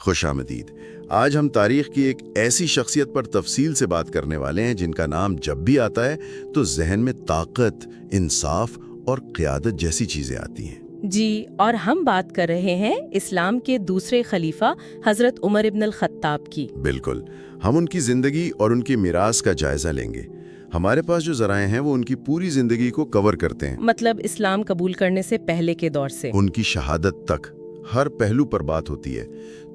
خوش آمدید۔ آج ہم تاریخ کی ایک ایسی شخصیت پر تفصیل سے بات کرنے والے ہیں جن کا نام جب بھی آتا ہے تو ذہن میں طاقت، انصاف اور قیادت جیسی چیزیں آتی ہیں۔ جی، اور ہم بات کر رہے ہیں اسلام کے دوسرے خلیفہ حضرت عمر ابن الخطاب کی۔ بالکل، ہم ان کی زندگی اور ان کی میراث کا جائزہ لیں گے۔ ہمارے پاس جو ذرائع ہیں وہ ان کی پوری زندگی کو کور کرتے ہیں، مطلب اسلام قبول کرنے سے پہلے کے دور سے ان کی شہادت تک ہر پہلو پر بات ہوتی ہے۔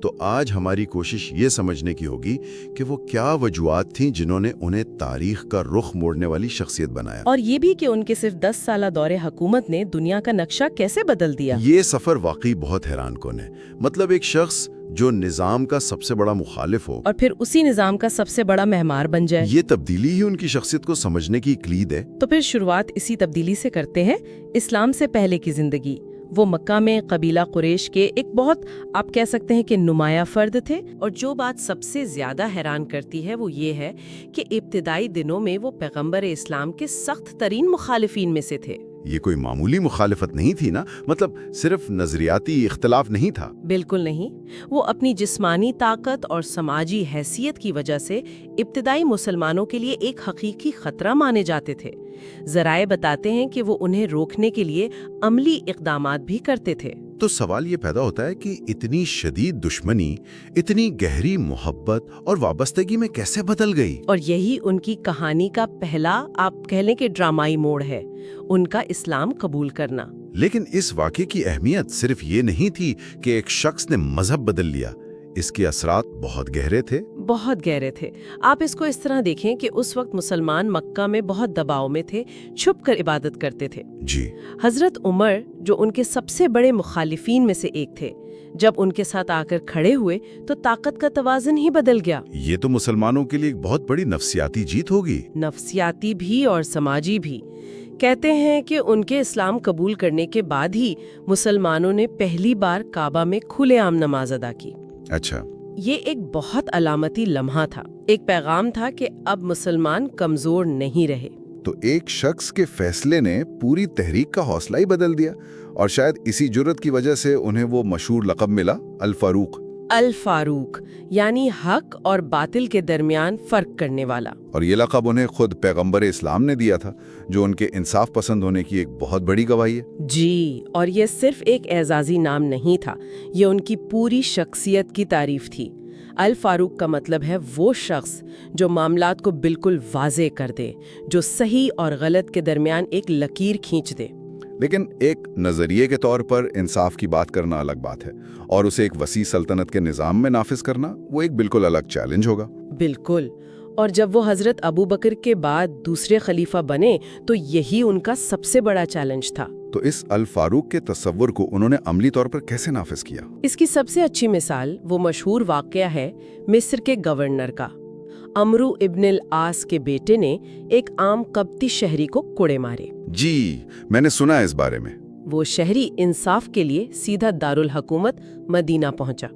تو آج ہماری کوشش یہ سمجھنے کی ہوگی کہ وہ کیا وجوہات تھیں جنہوں نے انہیں تاریخ کا رخ موڑنے والی شخصیت بنایا، اور یہ بھی کہ ان کے صرف 10 سالہ دور حکومت نے دنیا کا نقشہ کیسے بدل دیا۔ یہ سفر واقعی بہت حیران کن ہے۔ مطلب ایک شخص جو نظام کا سب سے بڑا مخالف ہو اور پھر اسی نظام کا سب سے بڑا مہمار بن جائے۔ یہ تبدیلی ہی ان کی شخصیت کو سمجھنے کی کلید ہے۔ تو پھر شروعات اسی تبدیلی سے کرتے ہیں۔ اسلام سے پہلے کی زندگی، وہ مکہ میں قبیلہ قریش کے ایک بہت آپ کہہ سکتے ہیں کہ نمایاں فرد تھے، اور جو بات سب سے زیادہ حیران کرتی ہے وہ یہ ہے کہ ابتدائی دنوں میں وہ پیغمبر اسلام کے سخت ترین مخالفین میں سے تھے۔ یہ کوئی معمولی مخالفت نہیں تھی نا، مطلب صرف نظریاتی اختلاف نہیں تھا۔ بالکل نہیں، وہ اپنی جسمانی طاقت اور سماجی حیثیت کی وجہ سے ابتدائی مسلمانوں کے لیے ایک حقیقی خطرہ مانے جاتے تھے۔ ذرائع بتاتے ہیں کہ وہ انہیں روکنے کے لیے عملی اقدامات بھی کرتے تھے۔ تو سوال یہ پیدا ہوتا ہے کہ اتنی شدید دشمنی، اتنی گہری محبت اور وابستگی میں کیسے بدل گئی؟ اور یہی ان کی کہانی کا پہلا آپ کہہ لیں کہ ڈرامائی موڑ ہے، ان کا اسلام قبول کرنا۔ لیکن اس واقعے کی اہمیت صرف یہ نہیں تھی کہ ایک شخص نے مذہب بدل لیا، اس کے اثرات بہت گہرے تھے۔ بہت گہرے تھے۔ آپ اس کو اس طرح دیکھیں کہ اس وقت مسلمان مکہ میں بہت دباؤ میں تھے، چھپ کر عبادت کرتے تھے۔ جی، حضرت عمر جو ان کے سب سے بڑے مخالفین میں سے ایک تھے، جب ان کے ساتھ آ کر کھڑے ہوئے تو طاقت کا توازن ہی بدل گیا۔ یہ تو مسلمانوں کے لیے ایک بہت بڑی نفسیاتی جیت ہوگی۔ نفسیاتی بھی اور سماجی بھی۔ کہتے ہیں کہ ان کے اسلام قبول کرنے کے بعد ہی مسلمانوں نے پہلی بار کعبہ میں کھلے عام نماز ادا کی۔ اچھا، یہ ایک بہت علامتی لمحہ تھا، ایک پیغام تھا کہ اب مسلمان کمزور نہیں رہے۔ تو ایک شخص کے فیصلے نے پوری تحریک کا حوصلہ ہی بدل دیا، اور شاید اسی جرأت کی وجہ سے انہیں وہ مشہور لقب ملا الفاروق۔ الفاروق یعنی حق اور باطل کے درمیان فرق کرنے والا۔ اور یہ لقب انہیں خود پیغمبر اسلام نے دیا تھا، جو ان کے انصاف پسند ہونے کی ایک بہت بڑی گواہی ہے۔ جی، اور یہ صرف ایک اعزازی نام نہیں تھا، یہ ان کی پوری شخصیت کی تعریف تھی۔ الفاروق کا مطلب ہے وہ شخص جو معاملات کو بالکل واضح کر دے، جو صحیح اور غلط کے درمیان ایک لکیر کھینچ دے۔ لیکن ایک نظریے کے طور پر انصاف کی بات کرنا الگ بات ہے، اور اسے ایک وسیع سلطنت کے نظام میں نافذ کرنا وہ ایک بالکل الگ چیلنج ہوگا۔ بالکل، اور جب وہ حضرت ابو بکر کے بعد دوسرے خلیفہ بنے تو یہی ان کا سب سے بڑا چیلنج تھا۔ تو اس الفاروق کے تصور کو انہوں نے عملی طور پر کیسے نافذ کیا؟ اس کی سب سے اچھی مثال وہ مشہور واقعہ ہے مصر کے گورنر کا۔ عمرو ابن العاص کے بیٹے نے ایک عام قبطی شہری کو کوڑے مارے۔ جی، میں نے سنا ہے اس بارے میں۔ وہ شہری انصاف کے لیے سیدھا دارالحکومت مدینہ پہنچا۔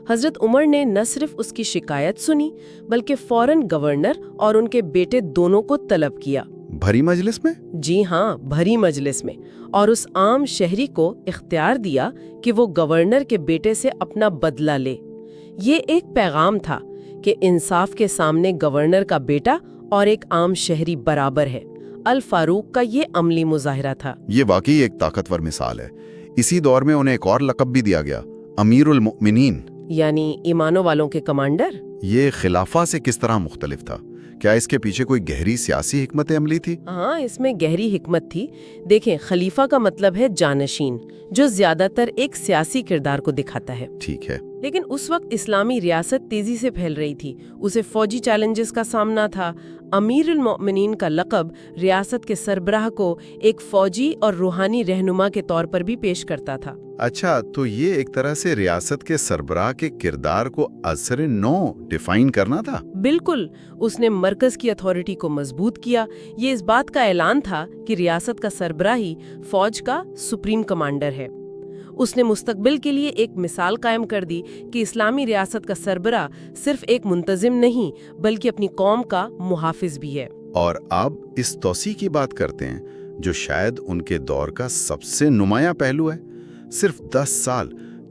حضرت عمر نے نہ صرف اس کی شکایت سنی بلکہ فوراً گورنر اور ان کے بیٹے دونوں کو طلب کیا۔ بھری مجلس میں؟ جی ہاں، بھری مجلس میں، اور اس عام شہری کو اختیار دیا کہ وہ گورنر کے بیٹے سے اپنا بدلہ لے۔ یہ ایک پیغام تھا کہ انصاف کے سامنے گورنر کا بیٹا اور ایک عام شہری برابر ہے۔ الفاروق کا یہ عملی مظاہرہ تھا۔ یہ واقعی ایک طاقتور مثال ہے۔ اسی دور میں انہیں ایک اور لقب بھی دیا گیا، امیر المؤمنین، یعنی ایمانوں والوں کے کمانڈر۔ یہ خلافہ سے کس طرح مختلف تھا؟ کیا اس کے پیچھے کوئی گہری سیاسی حکمت عملی تھی؟ ہاں، اس میں گہری حکمت تھی۔ دیکھیں، خلیفہ کا مطلب ہے جانشین، جو زیادہ تر ایک سیاسی کردار کو دکھاتا ہے۔ ٹھیک ہے، لیکن اس وقت اسلامی ریاست تیزی سے پھیل رہی تھی، اسے فوجی چیلنجز کا سامنا تھا۔ امیر المؤمنین کا لقب ریاست کے سربراہ کو ایک فوجی اور روحانی رہنما کے طور پر بھی پیش کرتا تھا۔ اچھا، تو یہ ایک طرح سے ریاست کے سربراہ کے کردار کو اثر نو ڈیفائن کرنا تھا۔ بالکل، اس نے مرکز کی اتھارٹی کو مضبوط کیا۔ یہ اس بات کا اعلان تھا کہ ریاست کا سربراہ ہی فوج کا سپریم کمانڈر ہے۔ اس نے مستقبل کے لیے ایک مثال قائم کر دی کہ اسلامی ریاست کا سربراہ صرف ایک منتظم نہیں بلکہ اپنی قوم کا محافظ بھی ہے۔ اور اب اس توسیع کی بات کرتے ہیں جو شاید ان کے دور کا سب سے نمایاں پہلو ہے۔ صرف 10 سال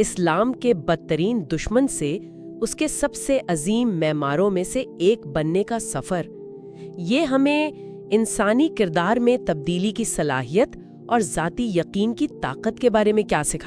اسلام کے بدترین دشمن سے اس کے سب سے عظیم معماروں میں سے ایک بننے کا سفر، یہ ہمیں انسانی کردار میں تبدیلی کی صلاحیت اور ذاتی یقین کی طاقت کے بارے میں کیا سکھاتا ہے؟